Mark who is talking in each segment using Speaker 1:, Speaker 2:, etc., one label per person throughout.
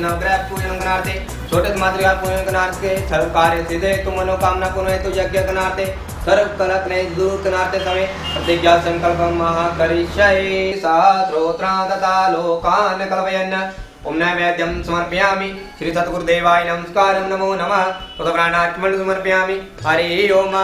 Speaker 1: नवग्रह पूजन करनार्थे छोटे मातृका पूजन करनार्थे सर्व कार्य सिद्धे तुम मनोकामना पूर्ण हेतु यज्ञ करनार्थे सर्व कलक ने दूर करनार्थे समय प्रतिज्ञा संकल्प महा करिष्ये सहस्रोत्रा तथा लोकान कल्पयन् ओम नैवेद्यं समर्पयामि श्री सद्गुरुदेवाय नमस्कारं नमो नमः तदप्राणार्चमं समर्पयामि हरि ओम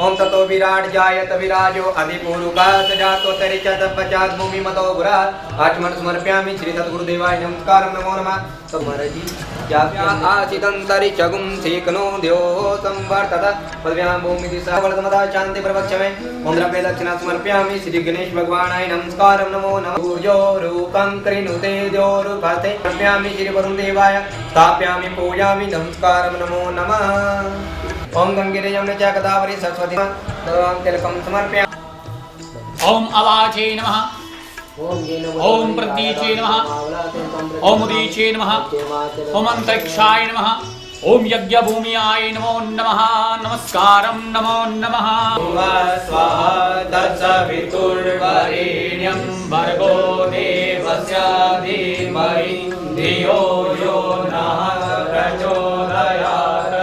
Speaker 1: ओम ततो विराट जायत विराजो अधिपूर्वकात् जातो तरिचत पचात भूमि मतो गुरा आचमन समर्पयामि श्री सद्गुरुदेवाय नमस्कारं नमो नमः समरजी जाप्या आचिदंतरिचगुं सेकनो द्यो संवर्तत पदव्यां भूमिति सहवर्तमदा शांति प्रवक्षमे ओम द्रव्य दक्षिणा समर्पयामि श्री गणेश भगवानाय नमस्कारं नमो नमः ऊर्जो रूपं कृणुते द्यो रूपते समर्पयामि श्री वरुण देवाय स्थापयामि पूजामि नमस्कारं नमो नमः ओम गंगे यमुने च गोदावरी सरस्वती नमः तिलकं समर्पयामि
Speaker 2: ओम अवाचे नमः ओम प्रतीचे नमः ओम उदीचे नमः ओम अंतरिक्षाय नमः ओम यज्ञ भूमियाय नमो नमः नमस्कारं नमो नमः
Speaker 1: स्वाहा तत्सवितुर्वरेण्यं भर्गो देवस्य धीमहि धियो यो नः प्रचोदयात्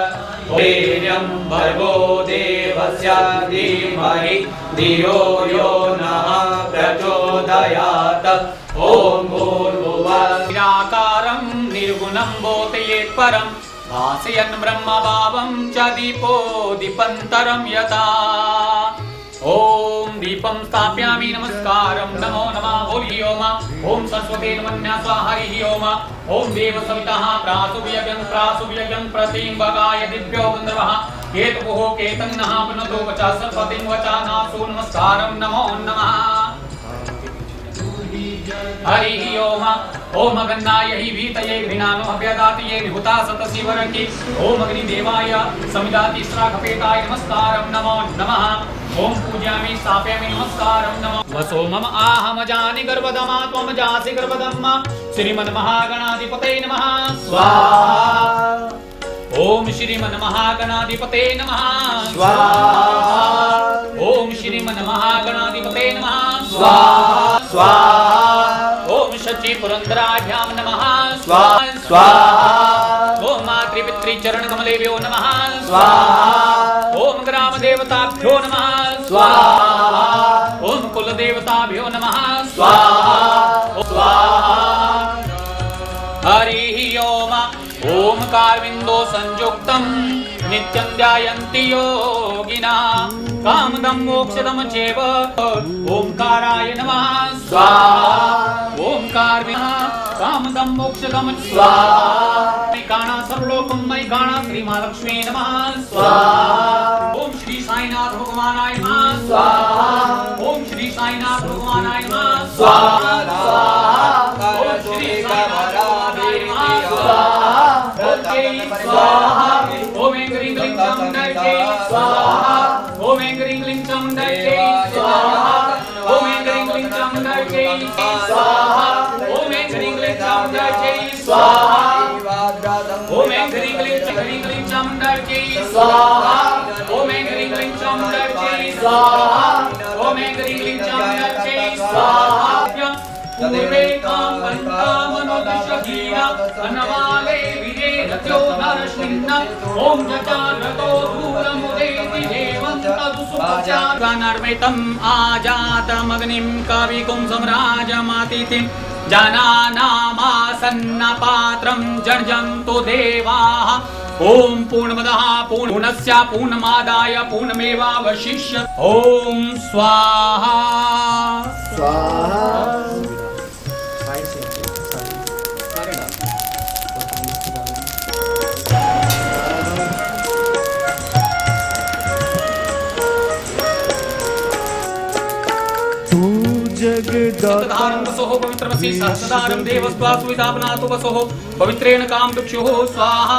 Speaker 1: वरेण्यं भर्गो देवस्य धीमहि धियो यो नः प्रचोदयात् ओम भूर्भुवः
Speaker 2: निराकारं निर्गुणं बोधयेत् परं भासयन् ब्रह्मभावं च दीपो दीपन्तरं यथा ओम दीपं स्थापयामि नमस्कारं नमो नमः ओहि ओम ओम सरस्वती नमः स्वाहा हरि ओम ओम देव सवितः प्रासुव्ययं प्रतिम्बगाय दिव्यो गन्धर्वः केतुः केतन्नः पुनतो वचा सरस्वतीं वचा नासु नमस्कारं नमो नमः हरि ओम ओम गन्नाय हि वीतये घृणानो अभ्यदातये विभूता सतसिवरकी ओम अग्निदेवाय समिदाति श्राखपेताय नमस्कारं नमो नमः ओम पूजयामि स्थापयामि नमस्कारं नमः वसो मम आहमजानि गर्भदमा त्वं जासि गर्भदम्मा श्रीमन्महागणाधिपतये नमः स्वाहा ओम श्रीमन्महागणाधिपतये नमः स्वाहा ओम श्रीमन्महागणाधिपतये नमः स्वाहा स्वाहा ओम शची पुरंदराभ्यां नमः स्वाहा स्वाहा ओम मातृपितृचरण कमलेभ्यो नमः स्वाहा ओम ग्राम देवताभ्यो नमः स्वाहा ओम कुल देवताभ्यो नमः स्वाहा स्वाहा हरि ओम ओमकारविंदो संयुक्तं नित्यं ध्यायन्ति योगिनः कामदं मोक्षदं चैव ओंकाराय नमः स्वाहा ओंकार कामदं मोक्षदं स्वाहा काणा सर्वलोकं मयि काणा श्री महालक्ष्मी नमः स्वाहा ओम श्री साईनाथ भगवानाय नमः स्वाहा ओम श्री साईनाथ भगवानाय नमः स्वाहा ओम श्री साईनाथ भगवानाय नमः स्वाहा ओम ऐं ह्रीं क्लीं चामुण्डायै स्वाहा ओम ऐं ह्रीं क्लीं चामुण्डायै स्वाहा ओम ऐं ह्रीं क्लीं चामुण्डायै स्वाहा ओम ऐं ह्रीं क्लीं चामुण्डायै स्वाहा ओम ऐं ह्रीं क्लीं चामुण्डायै स्वाहा ओम ऐं ह्रीं क्लीं चामुण्डायै स्वाहा ओम ऐं ह्रीं क्लीं चामुण्डायै स्वाहा पूर्वे काम मनोदशकीना अनवाले विरेत्यो नरसिंह ओम जटानतो दूरमुदेति देवन्तु सुपचारनर्मितम् आजातमग्निं कविकुं सम्राजमातिथिं जनानामासन्नपात्रं जर्जन्तु देवाः ओम पूर्णमदः पूर्णस्य पूर्णमादाय पूर्णमेवावशिष्यते ओम स्वाहा स्वाहा जगदाधारं वसोः पवित्रमसि सहस्रधारं देवस्त्वासु विदापनातु वसोः पवित्रेण कामदुक्षुः स्वाहा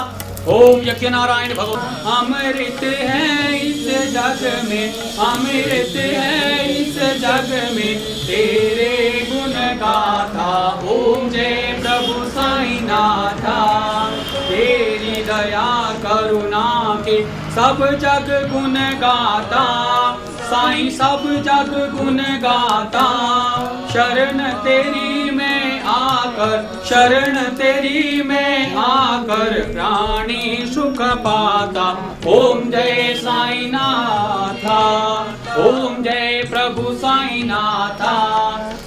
Speaker 2: ओम यज्ञ नारायण भगवान अमृत है इस जग में अमृत है इस जग में तेरे गुण गाथा ओम जय प्रभु साईं नाथा तेरी दया करुणा के सब जग गुण गाता साईं सब जग गुण गाता शरण तेरी मैं आकर शरण तेरी में आकर प्राणी सुख पाता। ओम जय साईं नाथा, ओम जय प्रभु साईं नाथा,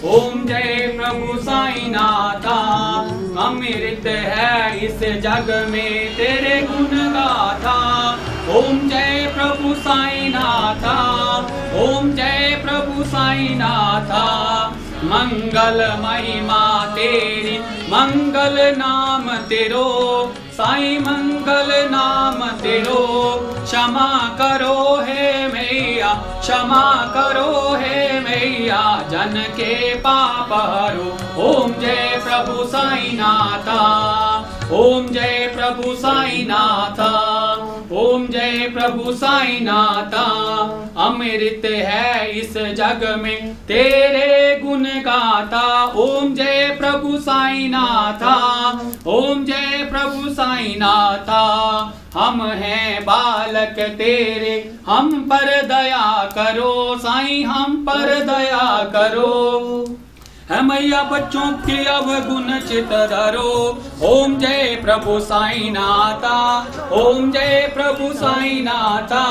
Speaker 2: ओम जय प्रभु साईं नाथा। अमृत है इस जग में तेरे गुण गाथा। ओम जय प्रभु साईं नाथा, ओम जय प्रभु साईं नाथा। मंगल महिमा तेरी, मंगल नाम तेरो, साईं मंगल नाम तेरो। क्षमा करो हे मैया, क्षमा करो हे मैया, जन के पाप हरो। ओम जय प्रभु साईं नाथा, ओम जय प्रभु साईं नाथा, ओम जय प्रभु साईं नाथा। अमृत है इस जग में तेरे गुण गाथा। ओम जय प्रभु साईं नाथा, ओम जय प्रभु साईं नाथा। हम हैं बालक तेरे, हम पर दया करो साईं, हम पर दया करो। है मैया बच्चों के अवगुण चित धरो। ओम जय प्रभु साईं नाथा, ओम जय प्रभु साईं नाथा।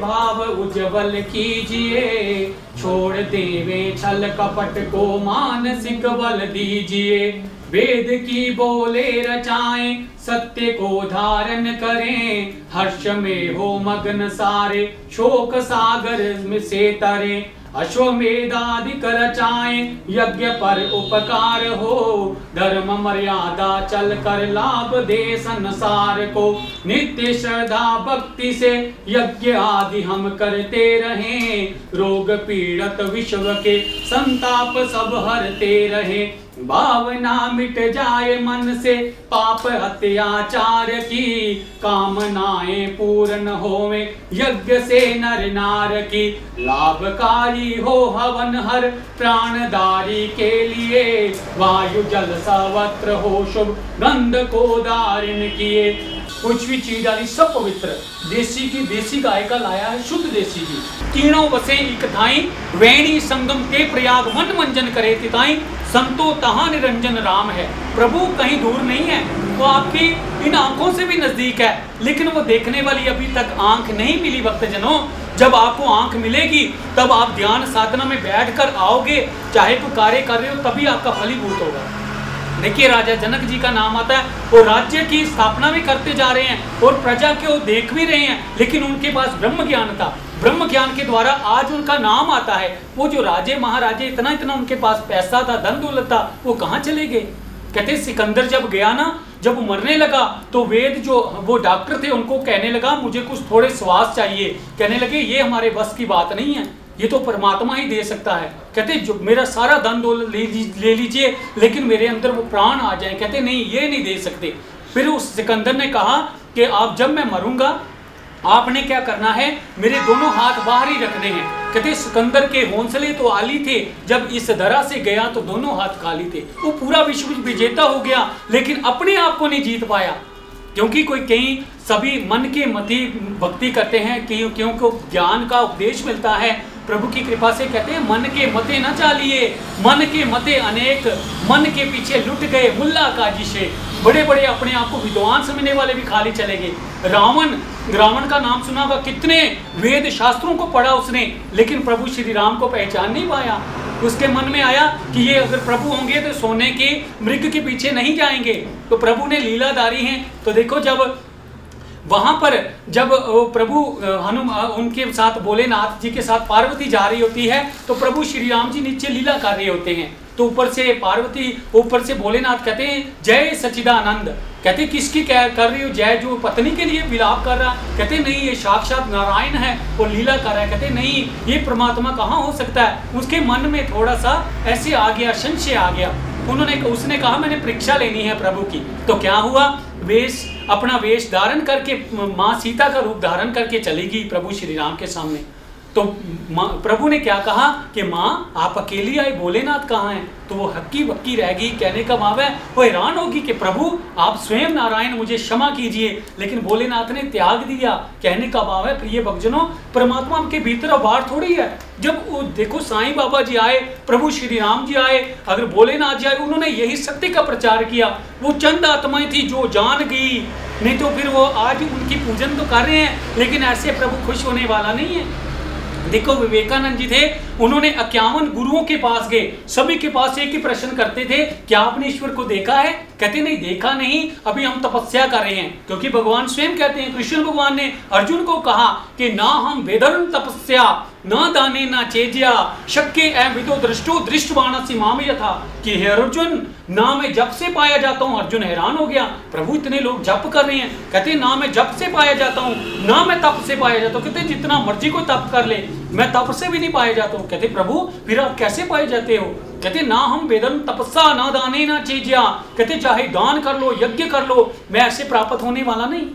Speaker 2: भाव उज्जवल कीजिए, छोड़ देवे छल कपट को मानसिक बल दीजिए। वेद की बोले रचाएं, सत्य को धारण करें। हर्ष में हो मग्न सारे, शोक सागर में से तरे। अश्वमेधादि रचाएं, यज्ञ पर उपकार हो। धर्म मर्यादा चल कर लाभ दे संसार को। नित्य श्रद्धा भक्ति से यज्ञ आदि हम करते रहें। रोग पीड़ित विश्व के संताप सब हरते रहे। भावना मिट जाए मन से पाप अत्याचार की। कामनाएं पूर्ण होवे यज्ञ से नर नार की। लाभकारी हो हवन हर प्राणदारी के लिए। वायु जल सर्वत्र हो शुभ, गंध को धारण किए। कुछ भी चीज डाली सब पवित्र। देसी की, देसी गाय का लाया है शुद्ध देसी घी। तीनों बसे एक धाई, वेणी संगम के प्रयाग वन मंजन करे तिताई। संतो तहां निरंजन राम है, प्रभु कहीं दूर नहीं है, वो आपकी इन आंखों से भी नजदीक है। लेकिन वो देखने वाली अभी तक आंख नहीं मिली भक्तजनों। जब आपको आंख मिलेगी तब आप ध्यान साधना में बैठकर आओगे, चाहे कोई कार्य कर रहे हो तभी आपका फलीभूत होगा। देखिए राजा जनक जी का नाम आता है, वो राज्य की स्थापना भी करते जा रहे हैं और प्रजा के वो देख भी रहे हैं, लेकिन उनके पास ब्रह्म ज्ञान था। ब्रह्म ज्ञान के द्वारा आज उनका नाम आता है। वो जो राजे महाराजे इतना इतना उनके पास पैसा था, धन दौलत था, वो कहाँ चले गए? कहते सिकंदर जब गया ना, जब वो मरने लगा तो वेद जो वो डॉक्टर थे उनको कहने लगा मुझे कुछ थोड़े श्वास चाहिए। कहने लगे ये हमारे बस की बात नहीं है, ये तो परमात्मा ही दे सकता है। कहते जो मेरा सारा धन दौलत ले लीजिए लेकिन मेरे अंदर वो प्राण आ जाए। कहते नहीं, ये नहीं दे सकते। फिर उस सिकंदर ने कहा कि आप जब मैं मरूंगा आपने क्या करना है, मेरे दोनों हाथ बाहर ही रखने हैं। कहते सिकंदर के हौसले तो आली थे, जब इस दरा से गया तो दोनों हाथ खाली थे। वो पूरा विश्व विजेता हो गया लेकिन अपने आप को नहीं जीत पाया। क्योंकि कोई कहीं सभी मन के मति भक्ति करते हैं, क्योंकि ज्ञान का उपदेश मिलता है प्रभु की कृपा से। कहते हैं मन के मते न चालिए, मन के मते अनेक, मन के पीछे लुट गए मुल्ला काजी से। बड़े बड़े अपने आप को विद्वान समझने वाले भी खाली चले गए। रावण का नाम सुना होगा, कितने वेद शास्त्रों को पढ़ा उसने, लेकिन प्रभु श्री राम को पहचान नहीं पाया। उसके मन में आया कि ये अगर प्रभु होंगे तो सोने के मृग के पीछे नहीं जाएंगे। तो प्रभु ने लीलाधारी हैं। तो देखो जब वहां पर जब प्रभु उनके साथ भोलेनाथ जी के साथ पार्वती जा रही होती है तो प्रभु श्री राम जी नीचे लीला कर रहे होते हैं। तो ऊपर से पार्वती, ऊपर से भोलेनाथ कहते हैं जय सच्चिदानंद। कहते किसकी कर रही हो जय? जो पत्नी के लिए विलाप कर रहा। कहते नहीं, ये साक्षात नारायण है और लीला कर रहा है। कहते नहीं, ये परमात्मा कहाँ हो सकता है? उसके मन में थोड़ा सा ऐसे आ गया, संशय आ गया। उसने कहा मैंने परीक्षा लेनी है प्रभु की। तो क्या हुआ, अपना वेश धारण करके माँ सीता का रूप धारण करके चली गई प्रभु श्री राम के सामने। तो प्रभु ने क्या कहा कि माँ आप अकेली आई, भोलेनाथ कहाँ हैं? तो वो हक्की बक्की रहेगी। कहने का भाव है वो हैरान होगी कि प्रभु आप स्वयं नारायण, मुझे क्षमा कीजिए। लेकिन भोलेनाथ ने त्याग दिया। कहने का भाव है प्रिय भक्तजनों, परमात्मा के भीतर और बाहर थोड़ी है। जब वो देखो साईं बाबा जी आए, प्रभु श्री राम जी आए, अगर भोलेनाथ जी आए, उन्होंने यही सत्य का प्रचार किया। वो चंद आत्माएं थी जो जान गई, नहीं तो फिर वो आज उनकी पूजन तो कर रहे हैं, लेकिन ऐसे प्रभु खुश होने वाला नहीं है। देखो विवेकानंद जी थे, उन्होंने 51 गुरुओं के पास गए, सभी के पास एक ही प्रश्न करते थे, क्या आपने ईश्वर को देखा है? कहते नहीं, देखा नहीं, अभी हम तपस्या कर रहे हैं। क्योंकि भगवान स्वयं कहते हैं, कृष्ण भगवान ने अर्जुन को कहा कि ना हम वेदर्न तपस्या ना दाने ना चेज्या शक्य एवं विदो दृष्टो दृष्टवानसि माम यथा, कि हे अर्जुन ना मैं जप से पाया जाता हूँ। अर्जुन हैरान हो गया, प्रभु इतने लोग जप कर रहे हैं। कहते ना मैं जप से पाया जाता हूँ, ना मैं तप से पाया जाता हूँ। कहते जितना मर्जी को तप कर ले, मैं तप से भी नहीं पाया जाता हूँ। कहते प्रभु फिर आप कैसे पाए जाते हो? कहते ना हम वेदन तपस्या ना दाने ना चेज्या, कहते चाहे दान कर लो, यज्ञ कर लो, मैं ऐसे प्राप्त होने वाला नहीं।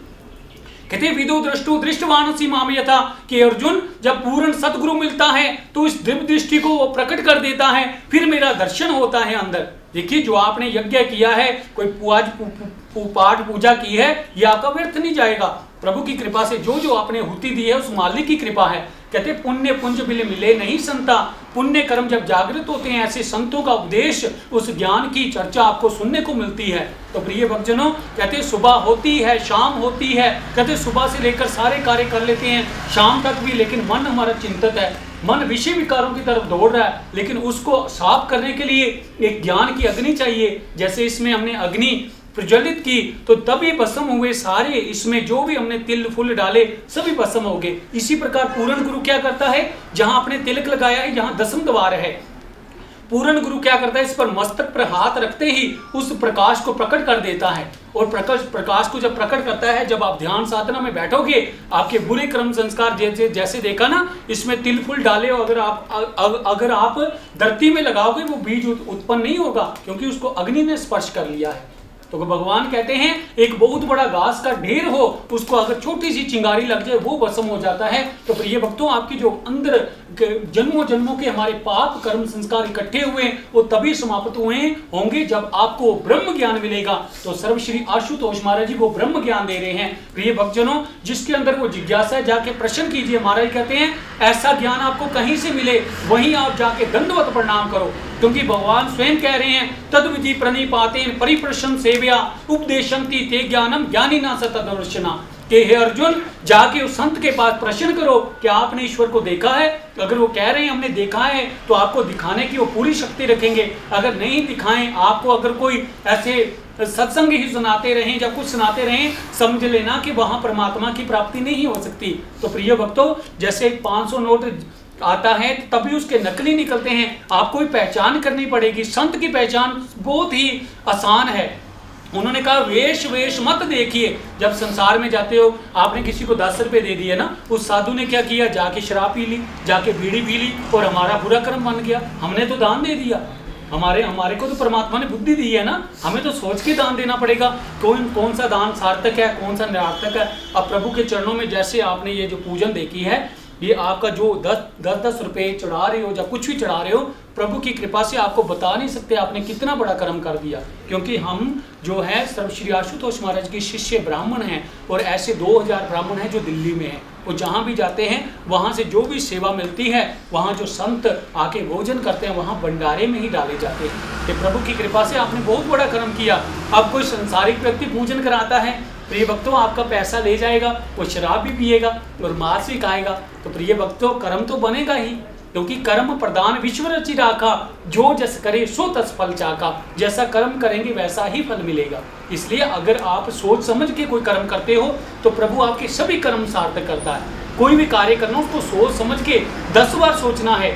Speaker 2: कहते विदो दृष्टु दृष्टवानसि माम यथा, कि अर्जुन जब पूर्ण सतगुरु मिलता है तो इस दिव्य दृष्टि को वो प्रकट कर देता है, फिर मेरा दर्शन होता है अंदर। देखिए जो आपने यज्ञ किया है, कोई पाठ पूजा की है, ये आपका व्यर्थ नहीं जाएगा। प्रभु की कृपा से जो जो आपने हुति दी है उस मालिक की कृपा है। कहते पुण्य पुंज बिल मिले नहीं संता, पुण्य कर्म जब जागृत होते हैं, ऐसे संतों का उपदेश, उस ज्ञान की चर्चा आपको सुनने को मिलती है। तो प्रिय भक्तजनों, कहते सुबह होती है शाम होती है, कहते सुबह से लेकर सारे कार्य कर लेते हैं शाम तक भी, लेकिन मन हमारा चिंतित है, मन विषय विकारों की तरफ दौड़ रहा है। लेकिन उसको साफ करने के लिए एक ज्ञान की अग्नि चाहिए। जैसे इसमें हमने अग्नि प्रज्वलित की तो तभी भस्म हुए सारे, इसमें जो भी हमने तिल फूल डाले सभी भस्म हो गए। इसी प्रकार पूर्ण गुरु क्या करता है, जहां आपने तिलक लगाया है, जहां दसम द्वार है, पूर्ण गुरु क्या करता है, इस पर मस्तक पर हाथ रखते ही उस प्रकाश को प्रकट कर देता है। और प्रकाश को जब प्रकट करता है, जब आप ध्यान साधना में बैठोगे, आपके बुरे कर्म संस्कार जैसे देखा ना, इसमें तिल फूल डाले, अगर आप धरती में लगाओगे वो बीज उत्पन्न नहीं होगा, क्योंकि उसको अग्नि ने स्पर्श कर लिया है। तो भगवान कहते हैं एक बहुत बड़ा घास का ढेर हो, उसको अगर छोटी सी चिंगारी लग जाए वो भस्म हो जाता है। तो प्रिय भक्तों, आपकी जो अंदर जन्मों जन्मों के हमारे पाप कर्म संस्कार इकट्ठे हुए वो तभी समाप्त हुए होंगे जब आपको ब्रह्म ज्ञान मिलेगा। तो सर्वश्री आशुतोष महाराज जी वो ब्रह्म ज्ञान दे रहे हैं। प्रिय भक्तजनों, जिसके अंदर वो जिज्ञासा है, जाके प्रश्न कीजिए। महाराज कहते हैं ऐसा ज्ञान आपको कहीं से मिले वहीं आप जाके दंडवत प्रणाम करो, क्योंकि भगवान स्वयं कह रहे हैं तद्विधि प्रणिपातेन परिप्रश्न सेव्या उपदेशंति ते ज्ञानम ज्ञानिना सतदर्शना, कि हे अर्जुन जाके उस संत के पास प्रश्न करो कि आपने ईश्वर को देखा है। अगर वो कह रहे हैं हमने देखा है तो आपको दिखाने की वो पूरी शक्ति रखेंगे। अगर नहीं दिखाएं आपको, अगर कोई ऐसे सत्संग ही सुनाते रहें या कुछ सुनाते रहें, समझ लेना कि वहां परमात्मा की प्राप्ति नहीं हो सकती। तो प्रिय भक्तों, जैसे 500 नोट आता है तभी उसके नकली निकलते हैं, आपको ही पहचान करनी पड़ेगी। संत की पहचान बहुत ही आसान है। उन्होंने कहा वेश वेश मत देखिए। जब संसार में जाते हो, आपने किसी को 10 रुपए दे दिए ना, उस साधु ने क्या किया, जाके शराब पी ली, जाके बीड़ी पी ली, और हमारा बुरा कर्म बन गया। हमने तो दान दे दिया, हमारे को तो परमात्मा ने बुद्धि दी है ना, हमें तो सोच के दान देना पड़ेगा कौन सा दान सार्थक है, कौन सा निरार्थक है। अब प्रभु के चरणों में जैसे आपने ये जो पूजन देखी है, ये आपका जो 10 रुपए चढ़ा रहे हो या कुछ भी चढ़ा रहे हो, प्रभु की कृपा से आपको बता नहीं सकते आपने कितना बड़ा कर्म कर दिया। क्योंकि हम जो है सर्वश्री आशुतोष महाराज के शिष्य ब्राह्मण हैं, और ऐसे 2000 ब्राह्मण हैं जो दिल्ली में हैं। वो जहाँ भी जाते हैं वहाँ से जो भी सेवा मिलती है, वहाँ जो संत आके भोजन करते हैं, वहाँ भंडारे में ही डाले जाते हैं। कि प्रभु की कृपा से आपने बहुत बड़ा कर्म किया। अब कोई संसारिक व्यक्ति पूजन कराता है, प्रिय भक्तों आपका पैसा ले जाएगा, वो शराब भी पिएगा और मांस भी खाएगा। तो प्रिय भक्तों कर्म तो बनेगा ही, क्योंकि कर्म प्रदान विश्व रचि राखा, जो जस करे सो तस फल चाका। जैसा कर्म करेंगे वैसा ही फल मिलेगा। इसलिए अगर आप सोच समझ के कोई कर्म करते हो तो प्रभु आपके सभी कर्म सार्थक करता है। कोई भी कार्य करना उसको सोच समझ के 10 बार सोचना है।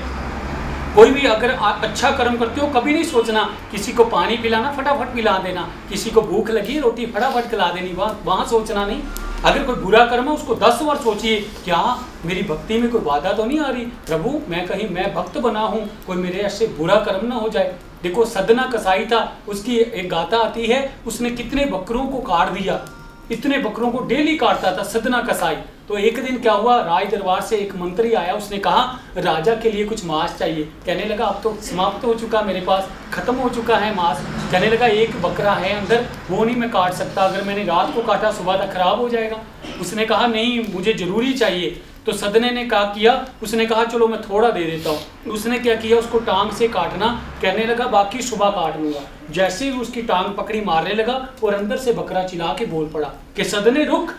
Speaker 2: कोई भी अगर अच्छा कर्म करते हो, कभी नहीं सोचना किसी को पानी पिलाना फटाफट पिला देना, किसी को भूख लगी रोटी फटाफट खिला देनी, वहाँ सोचना नहीं। अगर कोई बुरा कर्म है उसको 10 बार सोचिए, क्या मेरी भक्ति में कोई बाधा तो नहीं आ रही, प्रभु मैं भक्त बना हूँ, कोई मेरे ऐसे बुरा कर्म ना हो जाए। देखो सदना कसाई था, उसकी एक गाथा आती है, उसने कितने बकरों को काट दिया, इतने बकरों को डेली काटता था, सदना कसाई। तो एक दिन क्या हुआ, राज दरबार से एक मंत्री आया, उसने कहा राजा के लिए कुछ मांस चाहिए। कहने लगा अब तो समाप्त हो चुका, मेरे पास खत्म हो चुका है मांस। कहने लगा एक बकरा है अंदर, वो नहीं मैं काट सकता, अगर मैंने रात को काटा सुबह तक खराब हो जाएगा। उसने कहा नहीं मुझे जरूरी चाहिए। तो सदने ने क्या किया, उसने कहा चलो मैं थोड़ा दे देता हूँ। उसने क्या किया, उसको टांग से काटना, कहने लगा बाकी सुबह काट लूंगा। जैसे ही उसकी टांग पकड़ी मारने लगा और अंदर से बकरा चिल्ला के बोल पड़ा कि सदने रुक,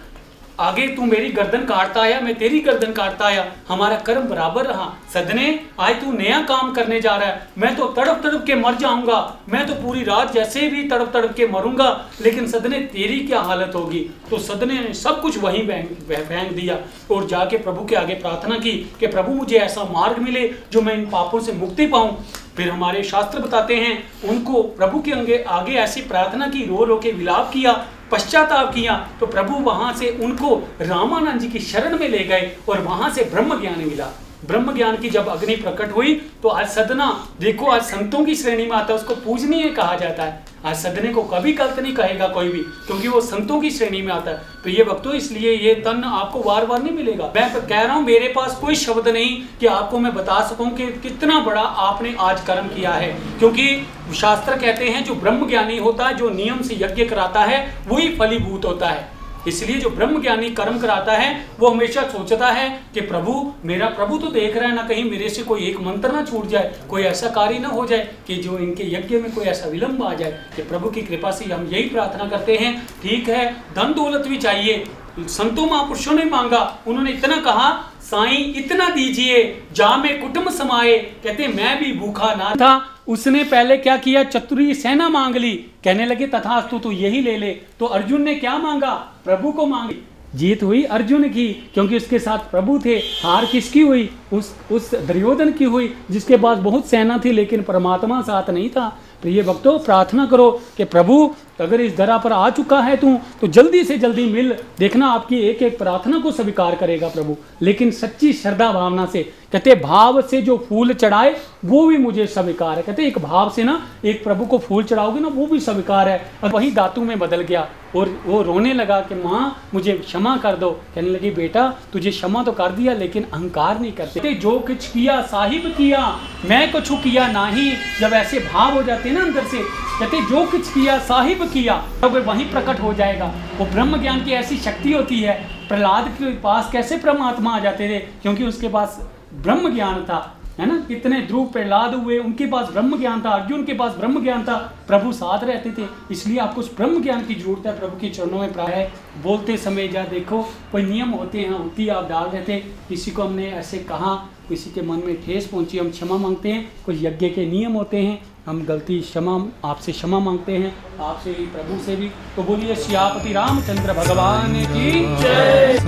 Speaker 2: आगे तू मेरी गर्दन काटता आया, मैं तेरी गर्दन काटता आया, हमारा कर्म बराबर रहा। सदने आज तू नया काम करने जा रहा है, मैं तो तड़प तड़प के मर जाऊंगा, मैं तो पूरी रात जैसे भी तड़प तड़प के मरूंगा, लेकिन सदने तेरी क्या हालत होगी। तो सदने ने सब कुछ वहीं फेंक दिया और जाके प्रभु के आगे प्रार्थना की कि प्रभु मुझे ऐसा मार्ग मिले जो मैं इन पापों से मुक्ति पाऊं। फिर हमारे शास्त्र बताते हैं उनको प्रभु के आगे ऐसी प्रार्थना की, रो रो के विलाप किया, पश्चाताप किया, तो प्रभु वहां से उनको रामानंद जी की शरण में ले गए और वहां से ब्रह्म ज्ञान मिला। ब्रह्म ज्ञान की जब अग्नि प्रकट हुई तो आज सदना देखो, आज संतों की श्रेणी में आता है, उसको पूजनीय कहा जाता है। आज सदने को कभी गलत नहीं कहेगा कोई भी, क्योंकि वो संतों की श्रेणी में आता है। तो ये भक्तों, इसलिए ये तन आपको बार बार नहीं मिलेगा। मैं कह रहा हूँ मेरे पास कोई शब्द नहीं कि आपको मैं बता सकूं कि कितना बड़ा आपने आज कर्म किया है, क्योंकि शास्त्र कहते हैं जो ब्रह्म ज्ञानी होता है, जो नियम से यज्ञ कराता है, वही फलीभूत होता है। इसलिए जो ब्रह्म ज्ञानी कर्म कराता है वो हमेशा सोचता है कि प्रभु, मेरा प्रभु तो देख रहा है ना, कहीं मेरे से कोई एक मंत्र ना छूट जाए, कोई ऐसा कार्य ना हो जाए कि जो इनके यज्ञ में कोई ऐसा विलंब आ जाए। कि प्रभु की कृपा से हम यही प्रार्थना करते हैं। ठीक है, धन दौलत भी चाहिए, संतों महापुरुषों ने मांगा, उन्होंने इतना कहा साईं इतना दीजिए जा में कुटुंब समाए। कहते मैं भी भूखा ना था। उसने पहले क्या किया, चतुरी सेना मांग ली, कहने लगे तथास्तु तू यही ले ले। तो अर्जुन ने क्या मांगा, प्रभु को मांगी। जीत हुई अर्जुन की, क्योंकि उसके साथ प्रभु थे। हार किसकी हुई, उस दुर्योधन की हुई, जिसके पास बहुत सेना थी लेकिन परमात्मा साथ नहीं था। प्रिय भक्तों, प्रार्थना करो कि प्रभु अगर इस धरा पर आ चुका है तू, तो जल्दी से जल्दी मिल। देखना आपकी एक एक प्रार्थना को स्वीकार करेगा प्रभु, लेकिन सच्ची श्रद्धा भावना से। कहते भाव से जो फूल चढ़ाए वो भी मुझे स्वीकार है। कहते एक भाव से ना एक प्रभु को फूल चढ़ाओगे ना, वो भी स्वीकार है। और वही दातू में बदल गया और वो रोने लगा कि माँ मुझे क्षमा कर दो। कहने लगी बेटा तुझे क्षमा तो कर दिया, लेकिन अहंकार नहीं करते। जो कुछ किया साहिब किया, मैं कुछ किया नहीं। जब ऐसे भाव हो जाते ना अंदर से, कहते जो कुछ किया साहिब किया, तब वहीं प्रकट हो जाएगा। वो ब्रह्म ज्ञान की ऐसी शक्ति होती है। प्रहलाद के पास कैसे परमात्मा आ जाते थे, क्योंकि उसके पास ब्रह्म ज्ञान था, है ना। कितने ध्रुव प्रहलाद हुए, उनके पास ब्रह्म ज्ञान था। अर्जुन के पास ब्रह्म ज्ञान था, प्रभु साथ रहते थे। इसलिए आपको उस ब्रह्म ज्ञान की जरूरत है। प्रभु के चरणों में प्राय बोलते समय जा देखो कोई नियम होते हैं, होती आप डाल रहे थे, किसी को हमने ऐसे कहा, किसी के मन में ठेस पहुंची, हम क्षमा मांगते हैं। कुछ यज्ञ के नियम होते हैं, हम गलती क्षमा आपसे क्षमा मांगते हैं, आपसे भी प्रभु से भी। तो बोलिए सियापति रामचंद्र भगवान की जय।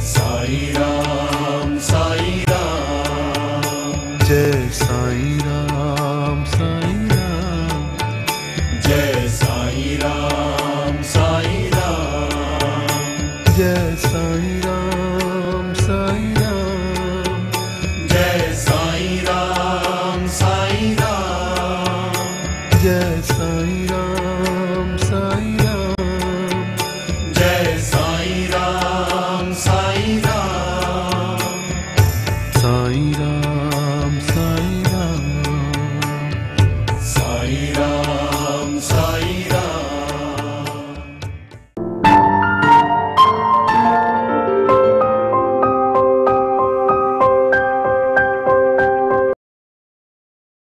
Speaker 3: साई राम साई राम, जय साई राम साई राम, जय साई राम साई राम, जय साई राम साई राम, जय साई राम साई राम, जय साई राम साई